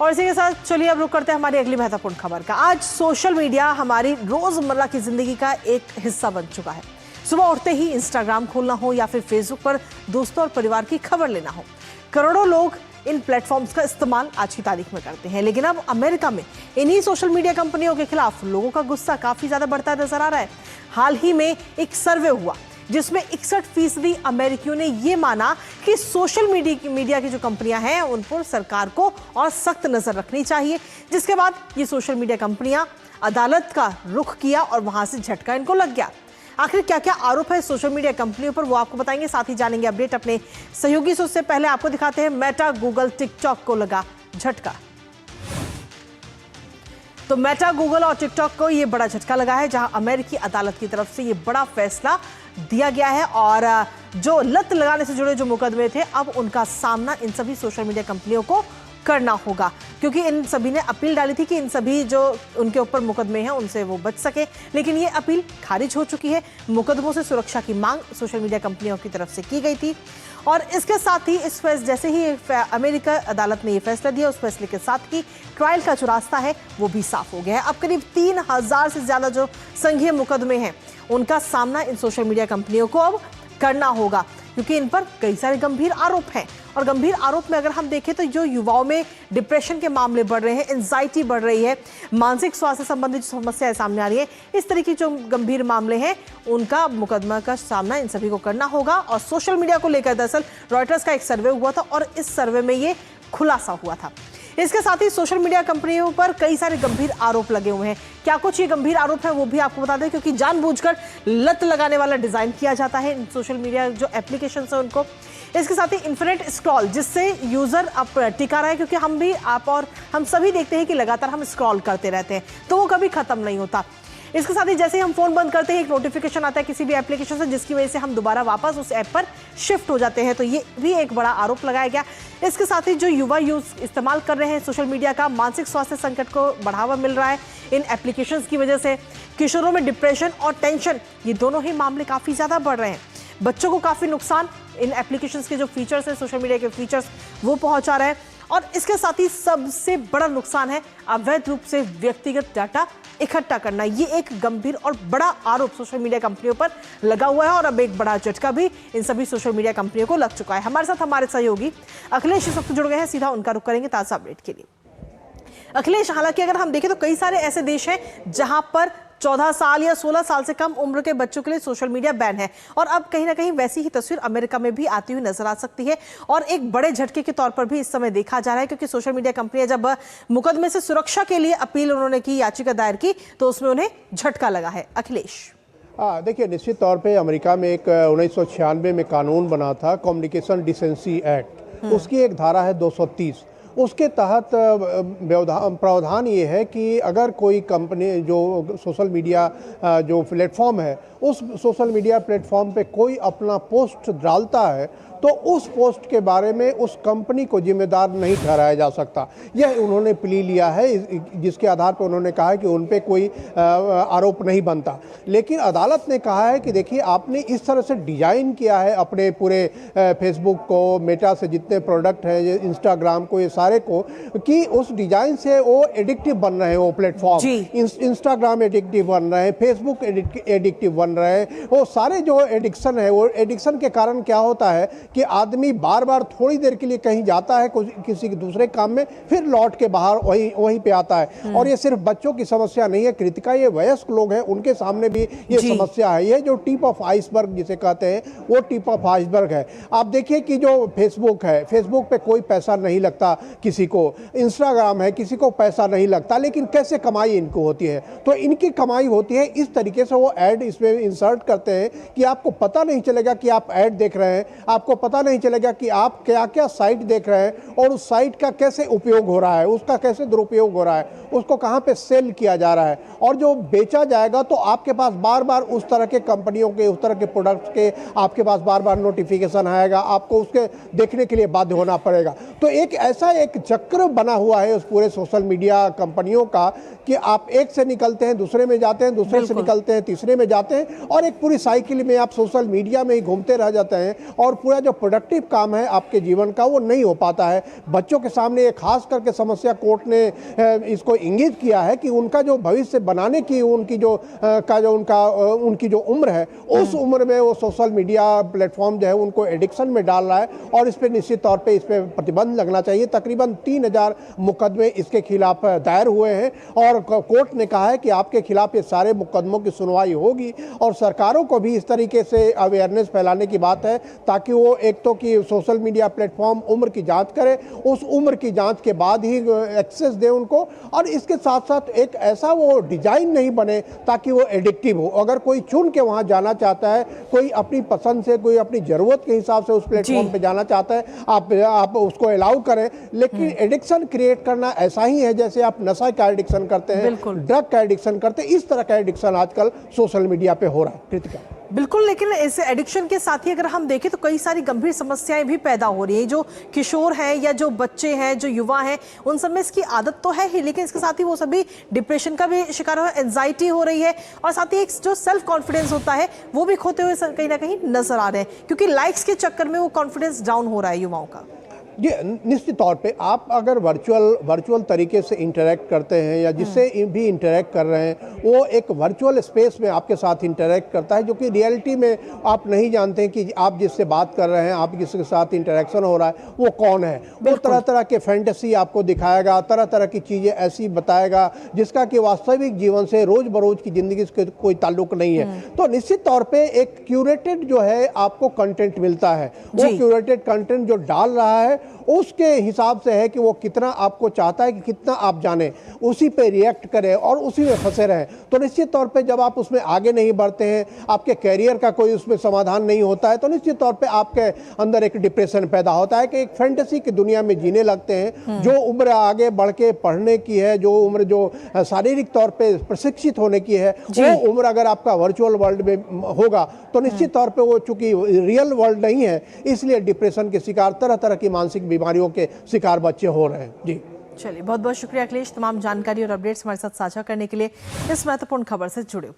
और इसी के साथ चलिए अब रुक करते हैं हमारी अगली महत्वपूर्ण खबर का। आज सोशल मीडिया हमारी रोजमर्रा की जिंदगी का एक हिस्सा बन चुका है। सुबह उठते ही इंस्टाग्राम खोलना हो या फिर फेसबुक पर दोस्तों और परिवार की खबर लेना हो, करोड़ों लोग इन प्लेटफॉर्म्स का इस्तेमाल आज की तारीख में करते हैं। लेकिन अब अमेरिका में इन्हीं सोशल मीडिया कंपनियों के खिलाफ लोगों का गुस्सा काफी ज्यादा बढ़ता नजर आ रहा है। हाल ही में एक सर्वे हुआ जिसमें 61% अमेरिकियों ने यह माना कि सोशल मीडिया की जो कंपनियां हैं उन पर सरकार को और सख्त नजर रखनी चाहिए, जिसके बाद ये सोशल मीडिया कंपनियां अदालत का रुख किया और वहां से झटका इनको लग गया। आखिर क्या क्या आरोप है सोशल मीडिया कंपनियों पर, वो आपको बताएंगे, साथ ही जानेंगे अपडेट अपने सहयोगी से। उससे पहले आपको दिखाते हैं मेटा, गूगल, टिकटॉक को लगा झटका। तो मेटा, गूगल और टिकटॉक को ये बड़ा झटका लगा है, जहां अमेरिकी अदालत की तरफ से ये बड़ा फैसला दिया गया है और जो लत लगाने से जुड़े जो मुकदमे थे अब उनका सामना इन सभी सोशल मीडिया कंपनियों को करना होगा, क्योंकि इन सभी ने अपील डाली थी कि इन सभी जो उनके ऊपर मुकदमे हैं उनसे वो बच सके, लेकिन ये अपील खारिज हो चुकी है। मुकदमों से सुरक्षा की मांग सोशल मीडिया कंपनियों की तरफ से की गई थी और इसके साथ ही इस फैसले जैसे ही अमेरिका अदालत ने ये फैसला दिया, उस फैसले के साथ ही ट्रायल का जो रास्ता है वो भी साफ हो गया है। अब करीब 3000 से ज्यादा जो संघीय मुकदमे हैं उनका सामना इन सोशल मीडिया कंपनियों को अब करना होगा, क्योंकि इन पर कई सारे गंभीर आरोप हैं। और गंभीर आरोप में अगर हम देखें तो जो युवाओं में डिप्रेशन के मामले बढ़ रहे हैं, एंजाइटी बढ़ रही है, मानसिक स्वास्थ्य संबंधित समस्याएं सामने आ रही है, इस तरह की जो गंभीर मामले हैं उनका मुकदमा का सामना इन सभी को करना होगा। और सोशल मीडिया को लेकर दरअसल रॉयटर्स का एक सर्वे हुआ था और इस सर्वे में ये खुलासा हुआ था। इसके साथ ही सोशल मीडिया कंपनियों पर कई सारे गंभीर आरोप लगे हुए हैं। क्या कुछ ये गंभीर आरोप है वो भी आपको बता दें, क्योंकि जानबूझकर लत लगाने वाला डिजाइन किया जाता है इन सोशल मीडिया जो एप्लीकेशन है उनको। इसके साथ ही इन्फिनिट स्क्रॉल, जिससे यूजर अब टिका रहा है, क्योंकि हम भी, आप और हम सभी देखते हैं कि लगातार हम स्क्रॉल करते रहते हैं तो वो कभी खत्म नहीं होता। इसके साथ ही जैसे ही हम फोन बंद करते हैं एक नोटिफिकेशन आता है किसी भी एप्लीकेशन से, जिसकी वजह से हम दोबारा वापस उस ऐप पर शिफ्ट हो जाते हैं, तो ये भी एक बड़ा आरोप लगाया गया। इसके साथ ही जो युवा इस्तेमाल कर रहे हैं सोशल मीडिया का, मानसिक स्वास्थ्य संकट को बढ़ावा मिल रहा है इन एप्लीकेशंस की वजह से। किशोरों में डिप्रेशन और टेंशन, ये दोनों ही मामले काफ़ी ज़्यादा बढ़ रहे हैं। बच्चों को काफ़ी नुकसान इन एप्लीकेशंस के जो फीचर्स हैं, सोशल मीडिया के फीचर्स, वो पहुंचा रहे हैं। और इसके साथ ही सबसे बड़ा नुकसान है अवैध रूप से व्यक्तिगत डाटा इकट्ठा करना। ये एक गंभीर और बड़ा आरोप सोशल मीडिया कंपनियों पर लगा हुआ है और अब एक बड़ा झटका भी इन सभी सोशल मीडिया कंपनियों को लग चुका है। हमारे साथ हमारे सहयोगी अखिलेश इस वक्त जुड़ गए हैं, सीधा उनका रुख करेंगे ताजा अपडेट के लिए। अखिलेश, हालांकि अगर हम देखें तो कई सारे ऐसे देश हैं जहां पर 14 साल या 16 साल से कम उम्र के बच्चों के लिए सोशल मीडिया बैन है और अब कहीं ना कहीं वैसी ही तस्वीर अमेरिका में भी आती हुई नजर आ सकती है और एक बड़े झटके के तौर पर भी इस समय देखा जा रहा है, क्योंकि सोशल मीडिया कंपनियां जब मुकदमे से सुरक्षा के लिए अपील उन्होंने की, याचिका दायर की, तो उसमें उन्हें झटका लगा है। अखिलेश, देखिए, निश्चित तौर पे अमेरिका में एक 1996 में कानून बना था, कम्युनिकेशन डिसेंसी एक्ट, उसकी एक धारा है 230। उसके तहत प्रावधान ये है कि अगर कोई कंपनी जो सोशल मीडिया जो प्लेटफॉर्म है, उस सोशल मीडिया प्लेटफॉर्म पे कोई अपना पोस्ट डालता है तो उस पोस्ट के बारे में उस कंपनी को जिम्मेदार नहीं ठहराया जा सकता। यह उन्होंने प्ली लिया है, जिसके आधार पर उन्होंने कहा है कि उन पे कोई आरोप नहीं बनता। लेकिन अदालत ने कहा है कि देखिए, आपने इस तरह से डिजाइन किया है अपने पूरे फेसबुक को, मेटा से जितने प्रोडक्ट हैं, इंस्टाग्राम को, ये सारे को, कि उस डिजाइन से वो एडिक्टिव बन रहे हैं, वो प्लेटफॉर्म, इंस्टाग्राम एडिक्टिव बन रहे हैं, फेसबुक एडिक्टिव बन रहे हैं। वो सारे जो एडिक्शन है, वो एडिक्शन के कारण क्या होता है कि आदमी बार बार थोड़ी देर के लिए कहीं जाता है किसी दूसरे काम में, फिर लौट के बाहर वहीं पे आता है। और ये सिर्फ बच्चों की समस्या नहीं है कृतिका, ये वयस्क लोग हैं, उनके सामने भी ये समस्या है। ये जो टिप ऑफ आइसबर्ग जिसे कहते हैं, वो टिप ऑफ आइसबर्ग है। आप देखिए कि जो फेसबुक है, फेसबुक पे कोई पैसा नहीं लगता किसी को, इंस्टाग्राम है, किसी को पैसा नहीं लगता, लेकिन कैसे कमाई इनको होती है? तो इनकी कमाई होती है इस तरीके से, वो ऐड इसमें इंसर्ट करते हैं कि आपको पता नहीं चलेगा कि आप ऐड देख रहे हैं, आपको पता नहीं चलेगा कि आप क्या क्या साइट देख रहे हैं और उस साइट का कैसे उपयोग हो रहा है, उसका कैसे दुरुपयोग हो रहा है, उसको कहां पे सेल किया जा रहा है, और जो बेचा जाएगा तो आपके पास बार बार उस तरह के कंपनियों के, उस तरह के प्रोडक्ट्स के आपके पास बार बार नोटिफिकेशन आएगा, आपको उसके देखने के लिए बाध्य होना पड़ेगा। तो एक ऐसा एक चक्र बना हुआ है उस पूरे सोशल मीडिया कंपनियों का कि आप एक से निकलते हैं, दूसरे में जाते हैं, दूसरे से निकलते हैं, तीसरे में जाते हैं, और एक पूरी साइकिल में आप सोशल मीडिया में ही घूमते रह जाते हैं और पूरा जो जो प्रोडक्टिव काम है आपके जीवन का वो नहीं हो पाता है। बच्चों के सामने ये खास करके समस्या कोर्ट ने इसको इंगित किया है कि उनका जो भविष्य बनाने की उनकी जो उम्र है, उस उम्र में वो सोशल मीडिया प्लेटफॉर्म जो है उनको एडिक्शन में डाल रहा है और इस पर निश्चित तौर पे इस पर प्रतिबंध लगना चाहिए। तकरीबन 3000 मुकदमे इसके खिलाफ दायर हुए हैं और कोर्ट ने कहा है कि आपके खिलाफ ये सारे मुकदमों की सुनवाई होगी और सरकारों को भी इस तरीके से अवेयरनेस फैलाने की बात है ताकि वो एक तो कि सोशल मीडिया प्लेटफॉर्म उम्र की जांच करे, उस उम्र की जांच के बाद ही एक्सेस दे उनको, और इसके साथ साथ एक ऐसा वो डिजाइन नहीं बने ताकि वो एडिक्टिव हो। अगर कोई चुन के वहां जाना चाहता है, कोई अपनी पसंद से, कोई अपनी जरूरत के हिसाब से उस प्लेटफॉर्म पे जाना चाहता है, आप उसको अलाउ करें, लेकिन एडिक्शन क्रिएट करना ऐसा ही है जैसे आप नशा का एडिक्शन करते हैं, ड्रग का एडिक्शन करते हैं, इस तरह का एडिक्शन आजकल सोशल मीडिया पे हो रहा है। कृतिका बिल्कुल, लेकिन इस एडिक्शन के साथ ही अगर हम देखें तो कई सारी गंभीर समस्याएं भी पैदा हो रही हैं। जो किशोर हैं या जो बच्चे हैं, जो युवा हैं, उन सब में इसकी आदत तो है ही, लेकिन इसके साथ ही वो सभी डिप्रेशन का भी शिकार हो रहे हैं, एंजाइटी हो रही है और साथ ही एक जो सेल्फ कॉन्फिडेंस होता है वो भी खोते हुए कहीं ना कहीं नजर आ रहे हैं, क्योंकि लाइक्स के चक्कर में वो कॉन्फिडेंस डाउन हो रहा है युवाओं का। जी, निश्चित तौर पे आप अगर वर्चुअल तरीके से इंटरेक्ट करते हैं या जिससे भी इंटरेक्ट कर रहे हैं, वो एक वर्चुअल स्पेस में आपके साथ इंटरेक्ट करता है, जो कि रियलिटी में आप नहीं जानते हैं कि आप जिससे बात कर रहे हैं, आप जिसके साथ इंटरेक्शन हो रहा है वो कौन है। वो तरह तरह के फैंटेसी आपको दिखाएगा, तरह तरह की चीज़ें ऐसी बताएगा जिसका कि वास्तविक जीवन से रोज बरोज की ज़िंदगी से कोई ताल्लुक नहीं है। तो निश्चित तौर पर एक क्यूरेटेड जो है आपको कंटेंट मिलता है, वो क्यूरेटेड कंटेंट जो डाल रहा है उसके हिसाब से है कि वो कितना आपको चाहता है कि कितना आप जाने, उसी पे रिएक्ट करें और उसी में फंसे रहें। तो निश्चित तौर पे जब आप उसमें आगे नहीं बढ़ते हैं, आपके कैरियर का कोई उसमें समाधान नहीं होता है, तो निश्चित तौर पे आपके अंदर एक डिप्रेशन पैदा होता है कि एक फैंटेसी की दुनिया में जीने लगते हैं। जो उम्र आगे बढ़ के पढ़ने की है, जो उम्र जो शारीरिक तौर पर प्रशिक्षित होने की है, वो उम्र अगर आपका वर्चुअल वर्ल्ड में होगा तो निश्चित तौर पर वो चूंकि रियल वर्ल्ड नहीं है, इसलिए डिप्रेशन के शिकार, तरह तरह की मानसिक बीमारियों के शिकार बच्चे हो रहे हैं। जी चलिए, बहुत बहुत शुक्रिया अखिलेश, तमाम जानकारी और अपडेट्स हमारे साथ साझा करने के लिए, इस महत्वपूर्ण खबर से जुड़े हुए।